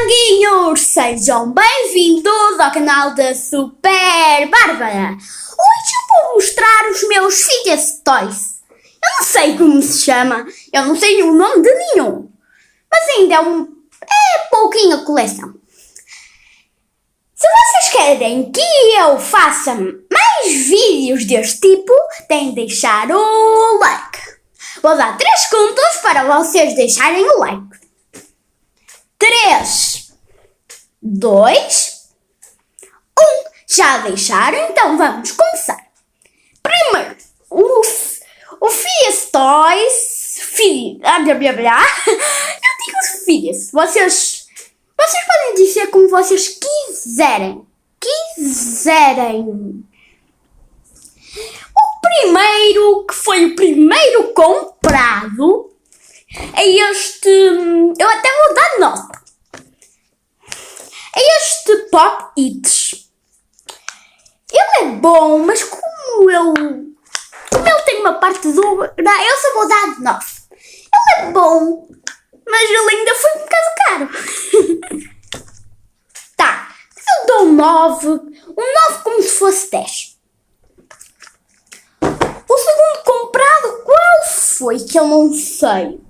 Amiguinhos, sejam bem-vindos ao canal da Super Bárbara. Hoje eu vou mostrar os meus Fidget Toys. Eu não sei como se chama, eu não sei o nome de nenhum, mas ainda é pouquinho a coleção. Se vocês querem que eu faça mais vídeos deste tipo, têm de deixar o like. Vou dar 3 contos para vocês deixarem o like. 3, 2, 1. Já deixaram? Então vamos começar. Primeiro, o Fidget Toys. Eu digo Fidget. Vocês podem dizer como vocês quiserem. O primeiro, que foi o primeiro comprado, é este. Eu até vou dar nota. É este Pop Its. Ele é bom, mas como ele tem uma parte dura, eu só vou dar 9. Ele é bom, mas ele ainda foi um bocado caro. Tá, eu dou 9. Um 9 como se fosse 10. O segundo comprado, qual foi? Que eu não sei.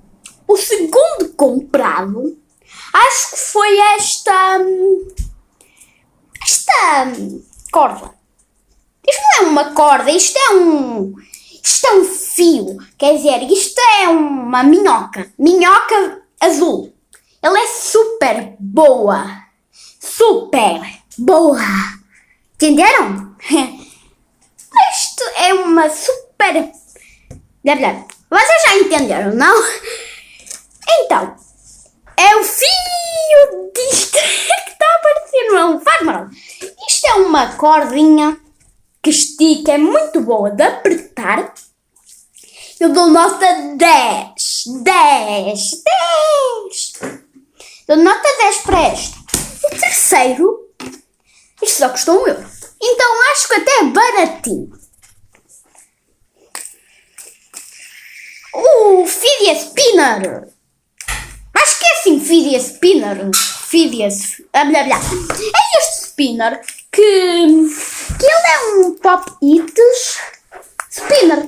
O segundo comprado, acho que foi esta corda. Isto não é uma corda, isto é um fio. Quer dizer, isto é uma minhoca. Minhoca azul. Ela é super boa. Super boa. Entenderam? Isto é uma super... Vocês já entenderam, não? Então, é o fio disto que está a aparecer, não faz mal. Isto é uma cordinha que estica, é muito boa de apertar. Eu dou nota 10. Dou nota 10 para este. O terceiro, isto só custou 1 euro. Então acho que até é baratinho. O Fidget Spinner. Acho que é assim, Fidget Spinner. É este Spinner que ele é um Pop Its Spinner.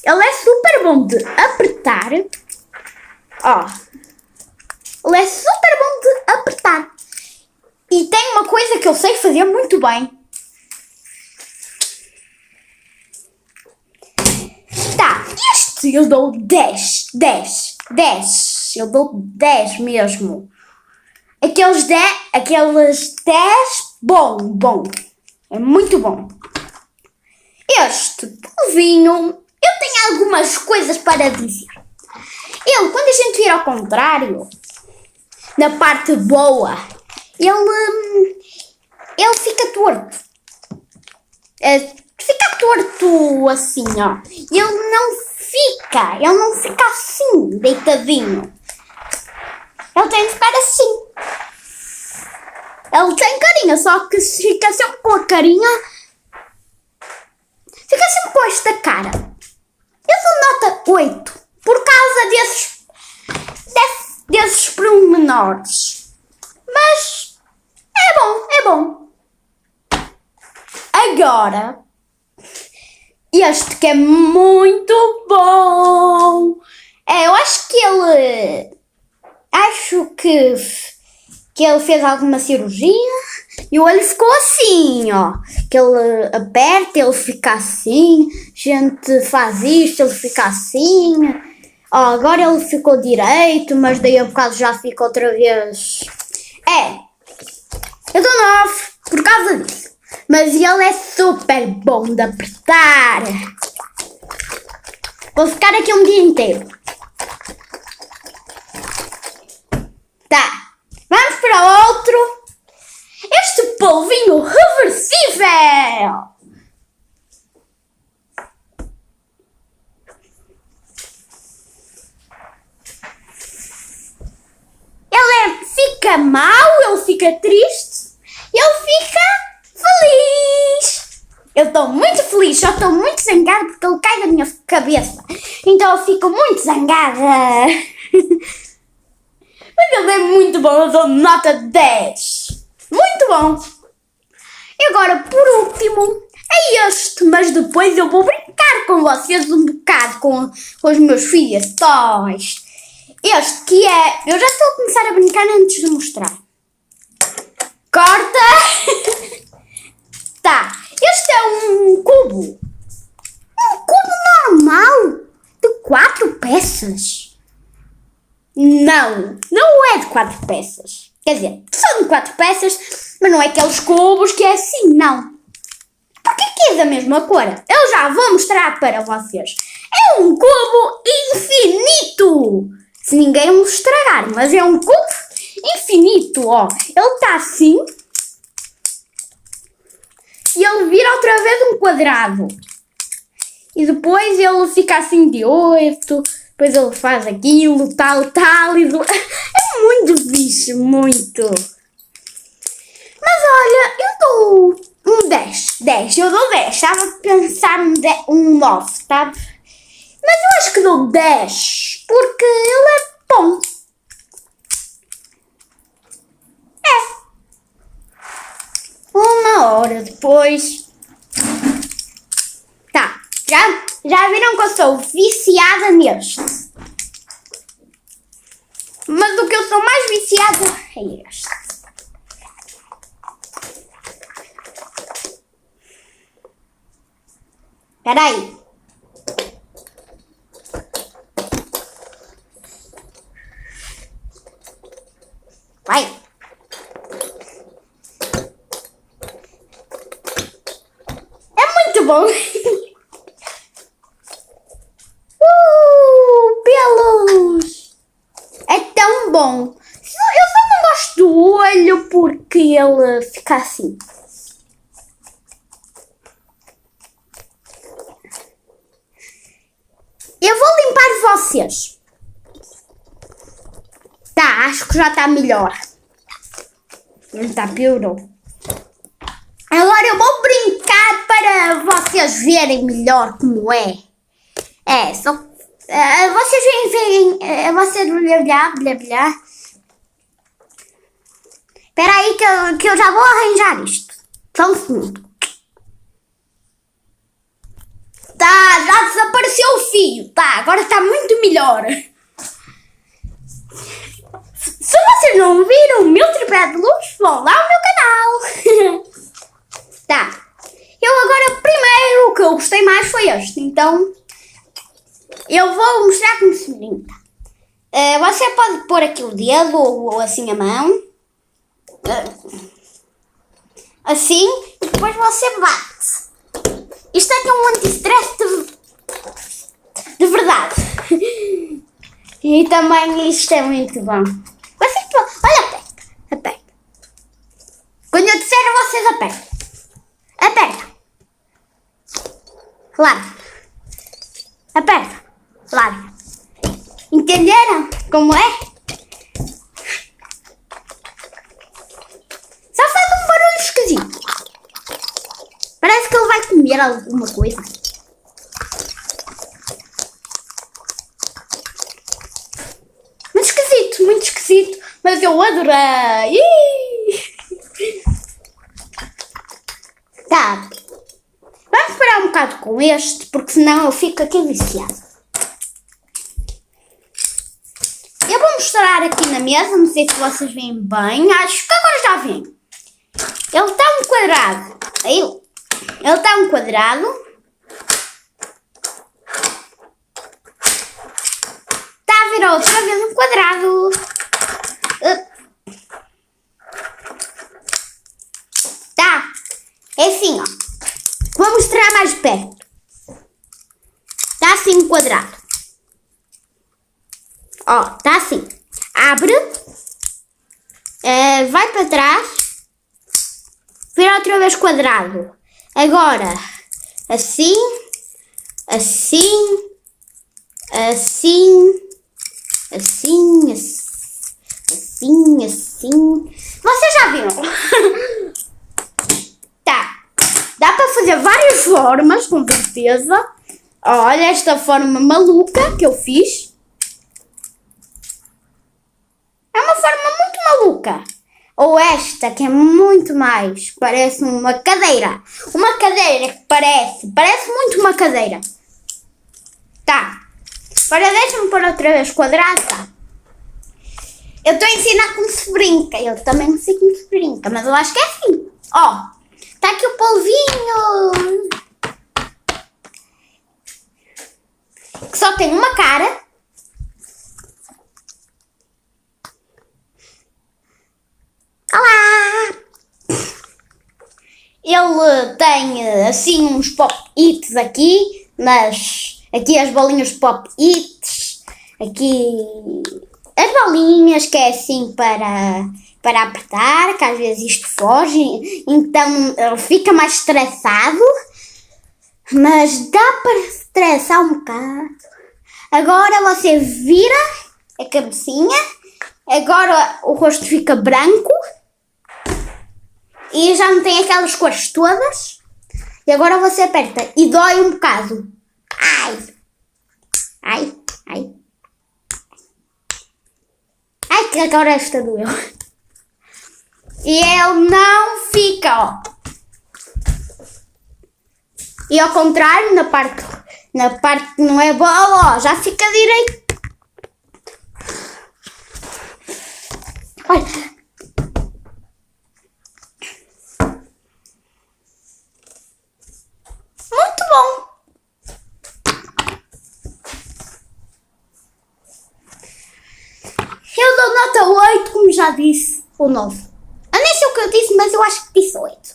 Ele é super bom de apertar. Ó. Ele é super bom de apertar. E tem uma coisa que eu sei fazer muito bem. Tá, este eu dou 10. Eu dou 10 mesmo. Aqueles 10, bom. É muito bom. Este polvinho, eu tenho algumas coisas para dizer. Ele, quando a gente vira ao contrário, na parte boa, ele fica torto. Fica torto assim, ó. Ele não fica assim, deitadinho. Ele tem que ficar assim. Ele tem carinha, só que fica sempre com a carinha. Fica sempre com esta cara. Eu dou nota 8 por causa desses pormenores. Mas é bom. Agora, este que é muito bom. Eu acho que ele fez alguma cirurgia e o olho ficou assim, ó. Que ele aperta, ele fica assim. A gente faz isto, ele fica assim. Ó, agora ele ficou direito, mas daí a bocado já fica outra vez. Eu dou 9 por causa disso. Mas ele é super bom de apertar. Vou ficar aqui um dia inteiro. Tá. Vamos para outro. Este polvinho reversível. Ele fica mau, ele fica triste, ele fica feliz. Eu estou muito feliz, só estou muito zangada porque ele cai da minha cabeça. Então eu fico muito zangada. Mas ele é muito bom, eu dou nota 10. Muito bom. E agora, por último, é este. Mas depois eu vou brincar com vocês um bocado com os meus filhos toys. Este que é... Eu já estou a começar a brincar antes de mostrar. Corta. Tá. Este é um cubo. Um cubo normal. De 4 peças. Não é de 4 peças. Quer dizer, são de 4 peças, mas não é aqueles cubos que é assim, não. Porque que é da mesma cor? Eu já vou mostrar para vocês. É um cubo infinito. Se ninguém me estragar, mas é um cubo infinito, ó. Ele está assim. E ele vira outra vez um quadrado. E depois ele fica assim de 8. Depois ele faz aquilo, tal. E é muito bicho, muito. Mas olha, eu dou um 10. Eu dou 10. Estava a pensar um 9, sabe? Mas eu acho que dou 10. Porque ele é bom. É. 1 hora depois. Tá. Já viram que eu sou viciada neste. Mas o que eu sou mais viciada é este. Espera aí. Vai. É muito bom. Pelos. É tão bom. Eu só não gosto do olho porque ele fica assim. Eu vou limpar vocês. Tá, acho que já está melhor. Não está piorou. Agora eu vou brincar para vocês verem melhor como é. É, só... vocês veem... vocês... blá. Espera aí que eu já vou arranjar isto. Só um segundo. Tá, já desapareceu o fio. Tá, agora está muito melhor. Se vocês não viram o meu tripé de luz, vão lá ao meu canal. Tá. Eu agora, primeiro, o que eu gostei mais foi este. Então, eu vou mostrar como se brinca. Você pode pôr aqui o dedo ou assim a mão. Assim. E depois você bate. Isto aqui é um anti-stress de verdade. E também isto é muito bom. Vocês podem... Olha, aperta. Quando eu disser, vocês apertam. Aperta. Larga. Aperta. Larga. Entenderam como é? Só faz um barulho esquisito. Parece que ele vai comer alguma coisa. Mas esquisito, muito esquisito. Mas eu adorei. Tá. Vamos parar um bocado com este, porque senão eu fico aqui viciado. Eu vou mostrar aqui na mesa, não sei se vocês veem bem. Acho que agora já veem. Ele está um quadrado. Ele está um quadrado. Está a virar outra vez um quadrado. Tá. É assim, ó. Vou mostrar mais perto. Está assim um quadrado. Ó, está assim. Abre. Vai para trás. Vira outra vez quadrado. Agora, assim, assim, assim, assim, assim, assim. Vocês já viram? Tá. Dá para fazer várias formas, com certeza. Olha esta forma maluca que eu fiz. É uma forma muito maluca. Ou esta, que é muito mais, parece uma cadeira. Uma cadeira que parece muito uma cadeira. Tá. Agora deixa-me pôr outra vez quadrado, tá? Eu estou a ensinar como se brinca. Eu também não sei como se brinca, mas eu acho que é assim. Ó, tá aqui o polvinho. Que só tem uma cara. Olá! Ele tem assim uns pop-its aqui, mas aqui as bolinhas pop-its, aqui as bolinhas que é assim para apertar, que às vezes isto foge, então ele fica mais estressado, mas dá para estressar um bocado. Agora você vira a cabecinha, agora o rosto fica branco. E já não tem aquelas cores todas. E agora você aperta e dói um bocado. Ai. Ai, ai. Ai, que agora esta doeu. E ele não fica, ó. E ao contrário, na parte que não é boa, ó, já fica direito. Olha. Muito bom. Eu dou nota 8, como já disse, ou 9. Eu nem sei o que eu disse, mas eu acho que disse 8.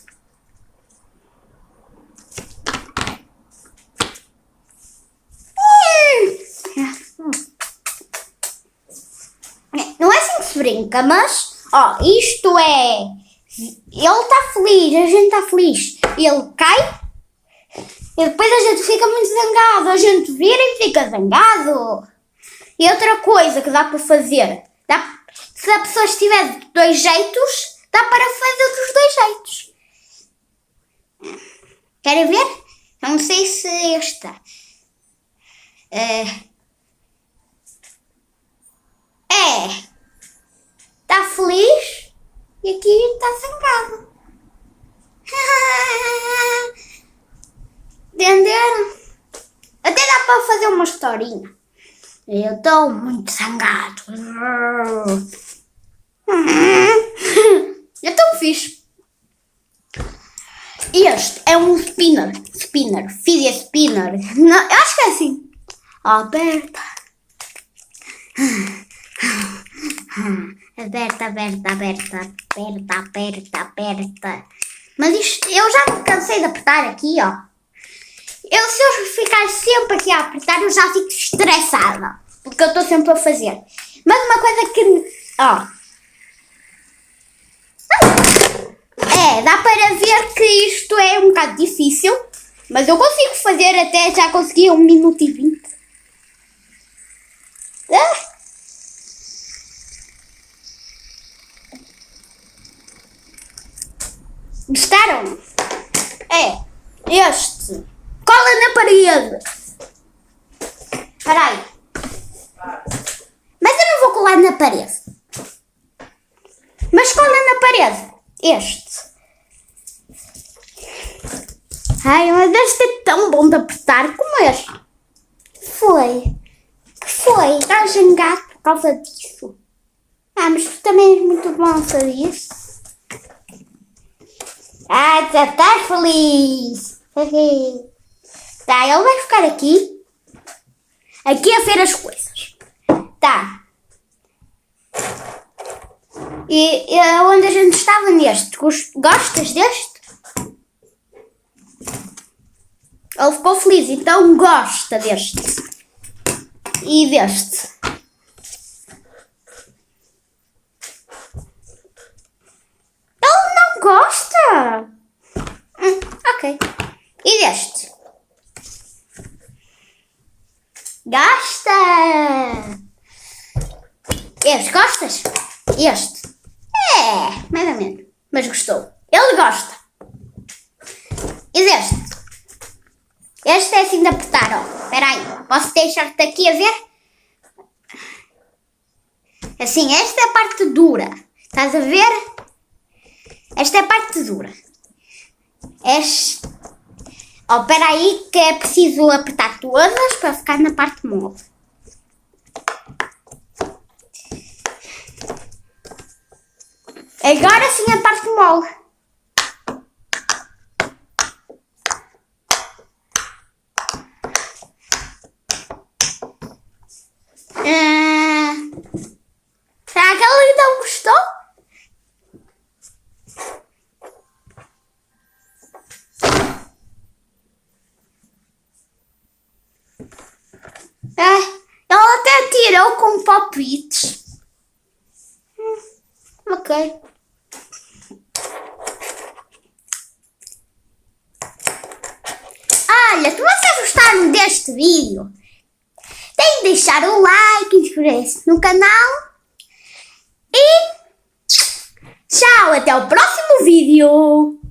Não é assim que se brinca, mas, ó, isto é... Ele está feliz, a gente está feliz. Ele cai. E depois a gente fica muito zangado, a gente vira e fica zangado. E outra coisa que dá para fazer, se a pessoa estiver de dois jeitos, dá para fazer dos dois jeitos. Querem ver? Eu não sei se esta. Está feliz e aqui está zangado. Entenderam? Até dá para fazer uma historinha. Eu estou muito zangado. É tão fixe. Este é um spinner. Fidget spinner. Não, eu acho que é assim. Aperta. Aperta. Mas isto, eu já me cansei de apertar aqui, ó. Se eu ficar sempre aqui a apertar, eu já fico estressada. Porque eu estou sempre a fazer. Mas uma coisa que... Ó. Dá para ver que isto é um bocado difícil. Mas eu consigo fazer até, já consegui 1 minuto e 20. Gostaram? Este. Cola na parede. Espera aí. Mas eu não vou colar na parede. Mas cola na parede. Este. Ai, mas este é tão bom de apertar como este. Que foi? Estás zangado por causa disso? Mas tu também és muito bom, sabias? Já estás feliz. Tá, ele vai ficar aqui. Aqui a ver as coisas. Tá. E onde a gente estava neste? Gostas deste? Ele ficou feliz, então gosta deste. E deste. Ele não gosta. Ok. E deste? Gosta! Este, gostas? Este? Mais ou menos. Mas gostou. Ele gosta. E deste? Este é assim de apertar, ó. Espera aí. Posso deixar-te aqui a ver? Assim, esta é a parte dura. Estás a ver? Esta é a parte dura. Oh, espera aí que é preciso apertar todas para ficar na parte mole. Agora sim a parte mole. Será que ele não gostou? Ele até tirou com palpites. Ok. Olha, se vocês gostaram deste vídeo, tem de deixar o like, inscrever-se no canal e tchau, até o próximo vídeo.